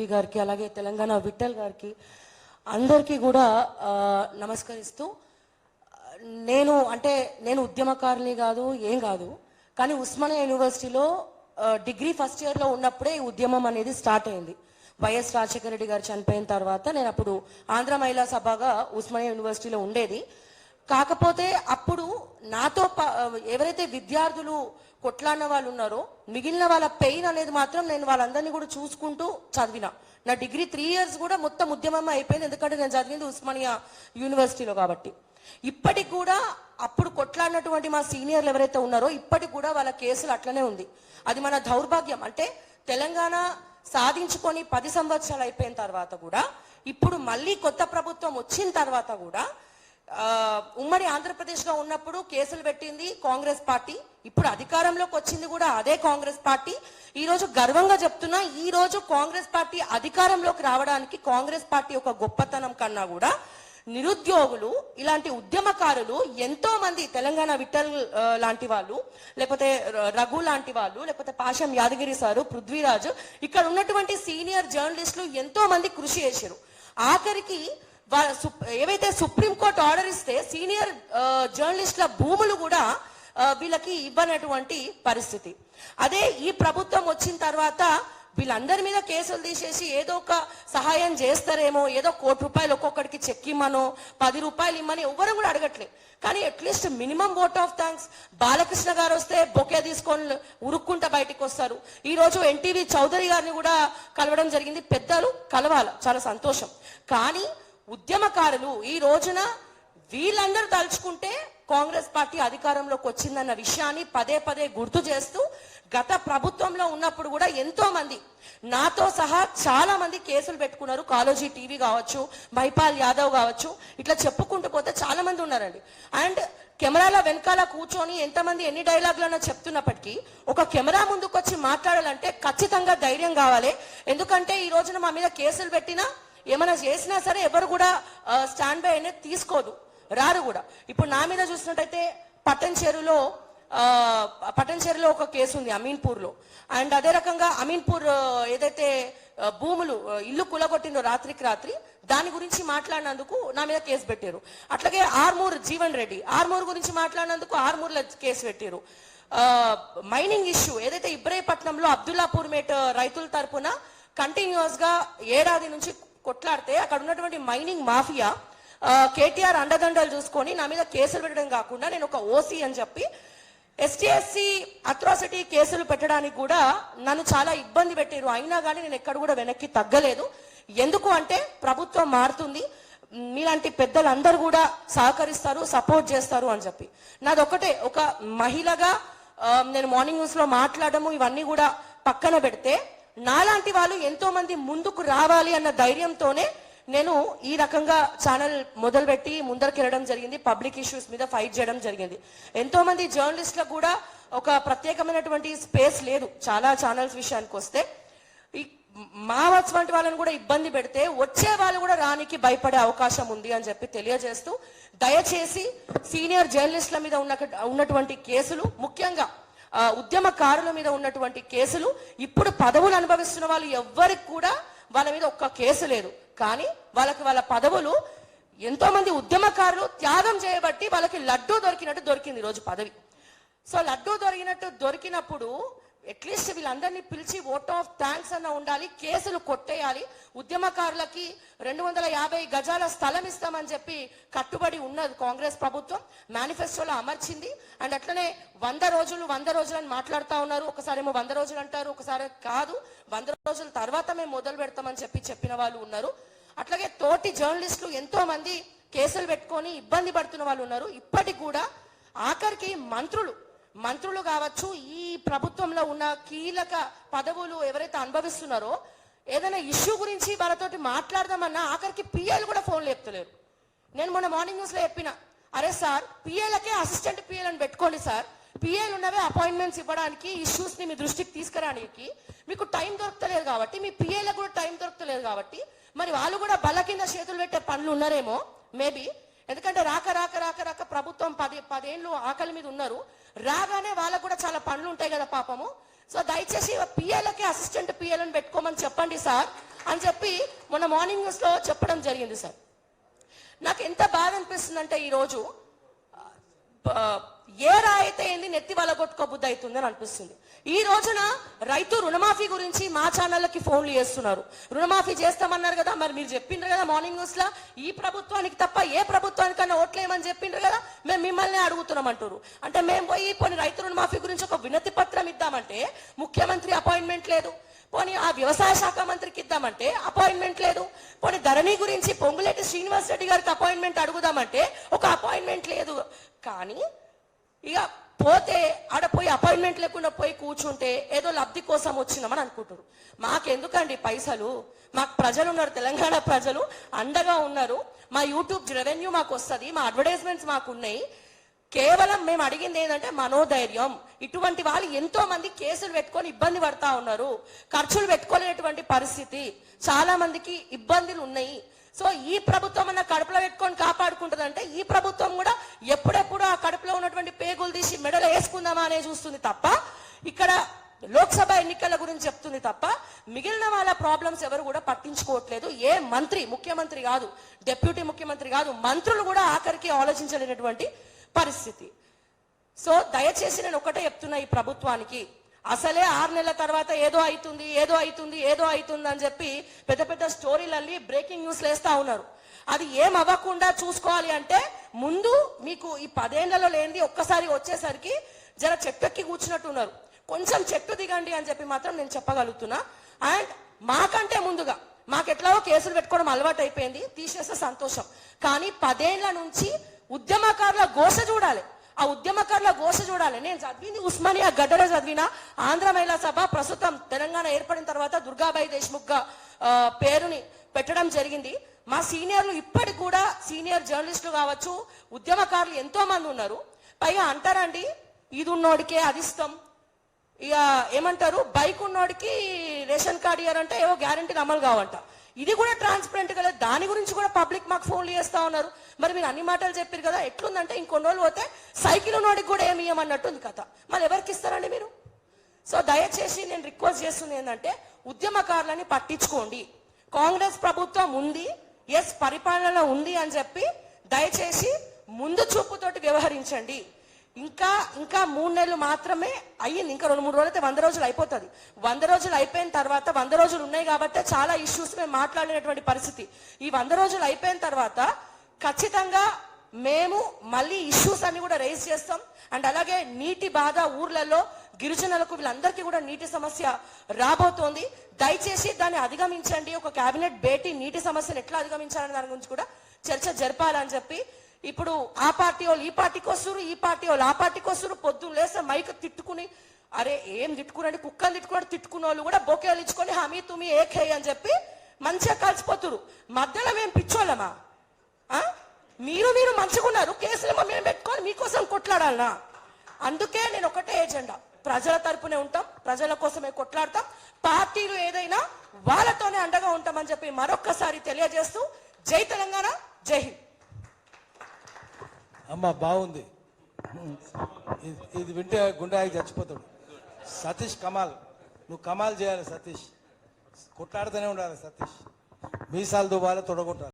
గారికి అలాగే తెలంగాణ విఠల్ గారికి అందరికీ కూడా నమస్కరిస్తూ నేను ఉద్యమకారిని కాదు ఏం కాదు కానీ ఉస్మానియా యూనివర్సిటీలో డిగ్రీ ఫస్ట్ ఇయర్లో ఉన్నప్పుడే ఈ ఉద్యమం అనేది స్టార్ట్ అయింది. వైఎస్ రాజశేఖర రెడ్డి గారు చనిపోయిన తర్వాత నేను అప్పుడు ఆంధ్ర మహిళా సభగా ఉస్మానియా యూనివర్సిటీలో ఉండేది. కాకపోతే అప్పుడు నాతో ఎవరైతే విద్యార్థులు కొట్లాడిన వాళ్ళు ఉన్నారో మిగిలిన వాళ్ళ పెయిన్ అనేది మాత్రం నేను వాళ్ళందరినీ కూడా చూసుకుంటూ చదివిన. నా డిగ్రీ 3 years కూడా మొత్తం ఉద్యమం అయిపోయింది, ఎందుకంటే నేను చదివింది ఉస్మానియా యూనివర్సిటీలో కాబట్టి. ఇప్పటికి కూడా అప్పుడు కొట్లాడినటువంటి మా సీనియర్లు ఎవరైతే ఉన్నారో ఇప్పటికి కూడా వాళ్ళ కేసులు అట్లనే ఉంది. అది మన దౌర్భాగ్యం. అంటే తెలంగాణ సాధించుకొని 10 సంవత్సరాలు అయిపోయిన తర్వాత కూడా ఇప్పుడు మళ్ళీ కొత్త ప్రభుత్వం వచ్చిన తర్వాత కూడా ఉమ్మడి ఆంధ్రప్రదేశ్లో ఉన్నప్పుడు కేసులు పెట్టింది కాంగ్రెస్ పార్టీ, ఇప్పుడు అధికారంలోకి వచ్చింది కూడా అదే కాంగ్రెస్ పార్టీ. ఈ రోజు గర్వంగా చెప్తున్నా, ఈ రోజు కాంగ్రెస్ పార్టీ అధికారంలోకి రావడానికి కాంగ్రెస్ పార్టీ ఒక గొప్పతనం కన్నా కూడా నిరుద్యోగులు, ఇలాంటి ఉద్యమకారులు ఎంతో మంది, తెలంగాణ విఠల్ లాంటి వాళ్ళు, లేకపోతే రఘు లాంటి వాళ్ళు, లేకపోతే పాషం యాదగిరి సారు, పృథ్వీరాజ్, ఇక్కడ ఉన్నటువంటి సీనియర్ జర్నలిస్టులు ఎంతో మంది కృషి చేశారు. ఆఖరికి ఏవైతే సుప్రీంకోర్టు ఆర్డర్ ఇస్తే సీనియర్ జర్నలిస్టుల భూములు కూడా వీళ్ళకి ఇవ్వనటువంటి పరిస్థితి. అదే ఈ ప్రభుత్వం వచ్చిన తర్వాత వీళ్ళందరి మీద కేసులు తీసేసి ఏదో ఒక సహాయం చేస్తారేమో, ఏదో ₹1 ఒక్కొక్కడికి చెక్ ఇమ్మనో ₹10 ఇమ్మని ఎవరు కూడా అడగట్లేదు. కానీ at least minimum vote of thanks. Balakrishna గారు వస్తే బొకే తీసుకొని ఉరుక్కుంటా బయటకు వస్తారు. ఈ రోజు ఎన్టీవీ చౌదరి గారిని కూడా కలవడం జరిగింది. పెద్దలు కలవాలి, చాలా సంతోషం. కానీ ఉద్యమకారులు ఈ రోజున వీళ్ళందరూ తలుచుకుంటే కాంగ్రెస్ పార్టీ అధికారంలోకి వచ్చిందన్న విషయాన్ని పదే పదే గుర్తు చేస్తూ, గత ప్రభుత్వంలో ఉన్నప్పుడు కూడా ఎంతో మంది, నాతో సహా చాలా మంది కేసులు పెట్టుకున్నారు. కాలోజీ టీవీ కావచ్చు, మైపాల్ యాదవ్ కావచ్చు, ఇట్లా చెప్పుకుంటూ పోతే చాలా మంది ఉన్నారండి. అండ్ కెమెరాల వెనకాల కూర్చొని ఎంతమంది ఎన్ని డైలాగులన్నా చెప్తున్నప్పటికీ ఒక కెమెరా ముందుకు వచ్చి మాట్లాడాలంటే ఖచ్చితంగా ధైర్యం కావాలి. ఎందుకంటే ఈ రోజున మా మీద కేసులు పెట్టినా ఏమైనా చేసినా సరే ఎవరు కూడా స్టాండ్ బై అనేది తీసుకోదు, రారు కూడా. ఇప్పుడు నా మీద చూసినట్టయితే పట్టణ్ చెరులో ఒక కేసు ఉంది అమీన్పూర్లో. అండ్ అదే రకంగా అమీన్పూర్ ఏదైతే భూములు ఇల్లు కులగొట్టిందో రాత్రికి రాత్రి, దాని గురించి మాట్లాడినందుకు నా మీద కేసు పెట్టారు. అట్లాగే ఆర్మూర్ జీవన్ రెడ్డి, ఆర్మూర్ గురించి మాట్లాడినందుకు ఆర్మూర్లో కేసు పెట్టారు. మైనింగ్ ఇష్యూ ఏదైతే ఇబ్రాహీపట్నంలో అబ్దుల్లాపూర్ మేట్ రైతుల తరపున కంటిన్యూస్ గా ఏడాది నుంచి కొట్లాడితే అక్కడ ఉన్నటువంటి మైనింగ్ మాఫియా కేటీఆర్ అండదండలు చూసుకొని నా మీద కేసులు పెట్టడం కాకుండా నేను ఒక ఓసీ అని చెప్పి ఎస్టీ అట్రాసిటీ కేసులు పెట్టడానికి కూడా నన్ను చాలా ఇబ్బంది పెట్టారు. అయినా కానీ నేను ఎక్కడ కూడా వెనక్కి తగ్గలేదు. ఎందుకు అంటే ప్రభుత్వం మారుతుంది, మీలాంటి పెద్దలందరూ కూడా సహకరిస్తారు, సపోర్ట్ చేస్తారు అని చెప్పి. నాదొకటే, ఒక మహిళగా నేను మార్నింగ్ న్యూస్ లో మాట్లాడము ఇవన్నీ కూడా పక్కన పెడితే, నాలాంటి వాళ్ళు ఎంతో మంది ముందుకు రావాలి అన్న ధైర్యంతోనే నేను ఈ రకంగా ఛానల్ మొదలుపెట్టి ముందరికి వెళ్ళడం జరిగింది. పబ్లిక్ ఇష్యూస్ మీద ఫైట్ చేయడం జరిగింది. ఎంతో మంది జర్నలిస్టులకు కూడా ఒక ప్రత్యేకమైనటువంటి స్పేస్ లేదు. చాలా ఛానల్స్ విషయానికి వస్తే మా వంటి వాళ్ళని కూడా ఇబ్బంది పెడితే వచ్చే వాళ్ళు కూడా రానికి భయపడే అవకాశం ఉంది అని చెప్పి తెలియజేస్తూ, దయచేసి సీనియర్ జర్నలిస్టుల మీద ఉన్నటువంటి కేసులు, ముఖ్యంగా ఉద్యమకారుల మీద ఉన్నటువంటి కేసులు, ఇప్పుడు పదవులు అనుభవిస్తున్న వాళ్ళు ఎవ్వరికి కూడా వాళ్ళ మీద ఒక్క కేసు లేదు. కానీ వాళ్ళ పదవులు, ఎంతో మంది ఉద్యమకారులు త్యాగం చేయబట్టి వాళ్ళకి లడ్డూ దొరికినట్టు దొరికింది ఈరోజు పదవి. సో లడ్డూ దొరికినప్పుడు అట్లీస్ట్ వీళ్ళందరినీ పిలిచి ఓట్ ఆఫ్ థ్యాంక్స్ అన్న ఉండాలి, కేసులు కొట్టేయాలి. ఉద్యమకారులకి 250 గజాల స్థలం ఇస్తామని చెప్పి కట్టుబడి ఉన్నది కాంగ్రెస్ ప్రభుత్వం, మేనిఫెస్టోలో అమర్చింది. అండ్ అట్లనే 100 రోజులు అని మాట్లాడుతూ ఉన్నారు. ఒకసారేమో 100 రోజులు అంటారు, ఒకసారి కాదు 100 రోజుల తర్వాత మేము మొదలు పెడతామని చెప్పిన వాళ్ళు ఉన్నారు. అట్లాగే తోటి జర్నలిస్టులు ఎంతో మంది కేసులు పెట్టుకొని ఇబ్బంది పడుతున్న వాళ్ళు ఉన్నారు. ఇప్పటికి కూడా ఆఖరికి మంత్రులు కావచ్చు, ఈ ప్రభుత్వంలో ఉన్న కీలక పదవులు ఎవరైతే అనుభవిస్తున్నారో, ఏదైనా ఇష్యూ గురించి వాళ్ళతోటి మాట్లాడదామన్నా ఆఖరికి పిఏలు కూడా ఫోన్లు చెప్తలేరు. నేను మొన్న మార్నింగ్ న్యూస్ లో చెప్పిన, అరే సార్ పిఏలకే అసిస్టెంట్ పిఏలు అని పెట్టుకోండి సార్, పిఏలు ఉన్నవే అపాయింట్మెంట్స్ ఇవ్వడానికి, ఇష్యూస్ ని మీ దృష్టికి తీసుకురానికి మీకు టైం దొరకలేదు కాబట్టి, మీ పిఏలకు కూడా టైం దొరకలేదు కాబట్టి, మరి వాళ్ళు కూడా బల్ల కింద చేతులు పెట్టే పనులు ఉన్నారేమో మేబీ. ఎందుకంటే రాక ప్రభుత్వం 10 ఏళ్ళు ఆకలి మీద ఉన్నారు. రాగానే వాళ్ళకు కూడా చాలా పనులు ఉంటాయి కదా పాపము. సో దయచేసి పిఎల్కి అసిస్టెంట్ పిఎల్ని పెట్టుకోమని చెప్పండి సార్ అని చెప్పి మొన్న మార్నింగ్ న్యూస్ లో చెప్పడం జరిగింది సార్. నాకు ఎంత బాధ అనిపిస్తుందంటే ఈరోజు ఏ రాయితే ఏంది నెత్తి వలగొట్టుకోబుద్ధి అవుతుందని అనిపిస్తుంది. ఈ రోజున రైతు రుణమాఫీ గురించి మా ఛానళ్ళకి ఫోన్లు చేస్తున్నారు. రుణమాఫీ చేస్తామన్నారు కదా, మరి మీరు చెప్పిండ్రు కదా మార్నింగ్ న్యూస్ లో ఈ ప్రభుత్వానికి తప్ప ఏ ప్రభుత్వానికన్నా ఓట్లేమని చెప్పిండ్రు కదా, మేము మిమ్మల్ని అడుగుతున్నాం అంటారు. అంటే మేము పోయి పోనీ రైతు రుణమాఫీ గురించి ఒక వినతి పత్రం ఇద్దామంటే ముఖ్యమంత్రి అపాయింట్మెంట్ లేదు, పోనీ ఆ వ్యవసాయ శాఖ మంత్రికి ఇద్దామంటే అపాయింట్మెంట్ లేదు, పోనీ ధరణి గురించి పొంగులేటి శ్రీనివాస్ రెడ్డి గారికి అపాయింట్మెంట్ అడుగుదామంటే ఒక అపాయింట్మెంట్ లేదు. కానీ ఇక పోతే ఆడ పోయి అపాయింట్మెంట్ లేకుండా పోయి కూర్చుంటే ఏదో లబ్ధి కోసం వచ్చినామని అనుకుంటారు. మాకెందుకండి పైసలు, మాకు ప్రజలు ఉన్నారు, తెలంగాణ ప్రజలు అండగా ఉన్నారు, మా యూట్యూబ్ రెవెన్యూ మాకు వస్తుంది, మా అడ్వర్టైజ్మెంట్స్ మాకు ఉన్నాయి. కేవలం మేము అడిగింది ఏంటంటే మనోధైర్యం. ఇటువంటి వాళ్ళు ఎంతో మంది కేసులు పెట్టుకొని ఇబ్బంది పడతా ఉన్నారు, ఖర్చులు పెట్టుకోలేనటువంటి పరిస్థితి, చాలా మందికి ఇబ్బందులు ఉన్నాయి. సో ఈ ప్రభుత్వం అన్న కడుపులో పెట్టుకొని కాపాడుకుంటుందంటే ఈ ప్రభుత్వం కూడా ఎప్పుడెప్పుడు ఆ కడుపులో ఉన్నటువంటి పేగులు తీసి మెడలో వేసుకుందామా అనే చూస్తుంది తప్ప, ఇక్కడ లోక్సభ ఎన్నికల గురించి చెప్తుంది తప్ప మిగిలిన వాళ్ళ ప్రాబ్లమ్స్ ఎవరు కూడా పట్టించుకోవట్లేదు. ఏ మంత్రి, ముఖ్యమంత్రి కాదు, డిప్యూటీ ముఖ్యమంత్రి కాదు, మంత్రులు కూడా ఆఖరికి ఆలోచించలేనటువంటి పరిస్థితి. సో దయచేసి నేను ఒకటే చెప్తున్నా ఈ ప్రభుత్వానికి, అసలే 6 నెలల తర్వాత ఏదో అవుతుంది ఏదో అవుతుంది ఏదో అవుతుంది అని చెప్పి పెద్ద పెద్ద స్టోరీలల్లి బ్రేకింగ్ న్యూస్ వేస్తా ఉన్నారు. అది ఏం అవ్వకుండా చూసుకోవాలి అంటే ముందు మీకు ఈ 10 ఏళ్లలో లేనిది ఒక్కసారి వచ్చేసరికి జర చెట్టెక్కి కూర్చున్నట్టు ఉన్నారు, కొంచెం చెట్టు దిగండి అని చెప్పి మాత్రం నేను చెప్పగలుగుతున్నా. అండ్ మాకంటే ముందుగా మాకెట్లాగో కేసులు పెట్టుకోవడం అలవాటు అయిపోయింది, తీసేస్తే సంతోషం. కానీ 10 ఏళ్ల నుంచి ఉద్యమకారుల ఘోష చూడాలి, ఆ ఉద్యమకారుల ఘోష చూడాలి. నేను చదివింది ఉస్మానియా గడ్డలో చదివిన ఆంధ్ర మహిళా సభ, ప్రస్తుతం తెలంగాణ ఏర్పడిన తర్వాత దుర్గాబాయి దేశ్ముఖ్ గా పేరుని పెట్టడం జరిగింది. మా సీనియర్లు ఇప్పటికి కూడా సీనియర్ జర్నలిస్టులు కావచ్చు, ఉద్యమకారులు ఎంతో మంది ఉన్నారు. పైగా అంటారండి ఇది ఉన్నోడికే అది ఇస్తాం, ఇక ఏమంటారు బైక్ ఉన్నోడికి రేషన్ కార్డు ఇయ్యారంటే ఏవో గ్యారంటీలు అమలు కావంట. ఇది కూడా ట్రాన్స్పరెంట్ కదా, దాని గురించి కూడా పబ్లిక్ మాకు ఫోన్లు చేస్తా ఉన్నారు. మరి మీరు అన్ని మాటలు చెప్పారు కదా, ఎట్లుందంటే ఇంకొన్ని రోజులు పోతే సైకిల్ ఉన్నోడికి కూడా ఏమి ఇవ్వమన్నట్టుంది కథ. మళ్ళీ ఎవరికి ఇస్తారండి మీరు? సో దయచేసి నేను రిక్వెస్ట్ చేస్తుంది ఏంటంటే ఉద్యమకారులని పట్టించుకోండి. కాంగ్రెస్ ప్రభుత్వం ఉంది, ఎస్ పరిపాలన ఉంది అని చెప్పి దయచేసి ముందు చూపుతోటి వ్యవహరించండి. ఇంకా 3 నెలలు మాత్రమే అయ్యింది, ఇంకా 2-3 రోజులు అయితే 100 రోజులు అయిపోతుంది. 100 రోజులు అయిపోయిన తర్వాత 100 రోజులు ఉన్నాయి కాబట్టి చాలా ఇష్యూస్ మేము మాట్లాడినటువంటి పరిస్థితి. ఈ 100 రోజులు అయిపోయిన తర్వాత ఖచ్చితంగా మేము మళ్ళీ ఇష్యూస్ అన్ని కూడా రైజ్ చేస్తాం. అండ్ అలాగే నీటి బాధ ఊర్లలో గిరిజనులకు వీళ్ళందరికీ కూడా నీటి సమస్య రాబోతోంది. దయచేసి దాన్ని అధిగమించండి. ఒక కేబినెట్ భేటీ నీటి సమస్యను ఎట్లా అధిగమించాలనే దాని గురించి కూడా చర్చ జరపాలని చెప్పి, ఇప్పుడు ఆ పార్టీ వాళ్ళు ఈ పార్టీకి వస్తున్నారు, ఈ పార్టీ వాళ్ళు ఆ పార్టీకి వస్తున్నారు. పొద్దున్న లేస్తే మైక్ తిట్టుకుని, అరే ఏం తిట్టుకున్నాడు, కుక్కని తిట్టుకున్నాడు, తిట్టుకున్న వాళ్ళు కూడా బొకేలు ఇచ్చుకొని హమీ తుమి ఏకే అని చెప్పి మంచిగా కలిసిపోతున్నారు. మధ్యలో మేము పిచ్చోళ్ళమా? మీరు మంచిగున్నారు, కేసులేమో మేము పెట్టుకొని మీకోసం కొట్లాడాలనా? అందుకే నేను ఒకటే ఎజెండా, ప్రజల తరపునే ఉంటాం, ప్రజల కోసమే కొట్లాడతాం, పార్టీలు ఏదైనా వాళ్ళతోనే అండగా ఉంటామని చెప్పి మరొక్కసారి తెలియజేస్తూ జై తెలంగాణ, జై హింద్. అమ్మ బాగుంది, ఇది వింటే గుండె ఆగి చచ్చిపోతాడు. సతీష్ కమాల్, నువ్వు కమాల్ చేయాలి సతీష్, కొట్లాడుతూనే ఉండాలి సతీష్, మీసాలు దువ్వాలి, తొడగొట్టాలి.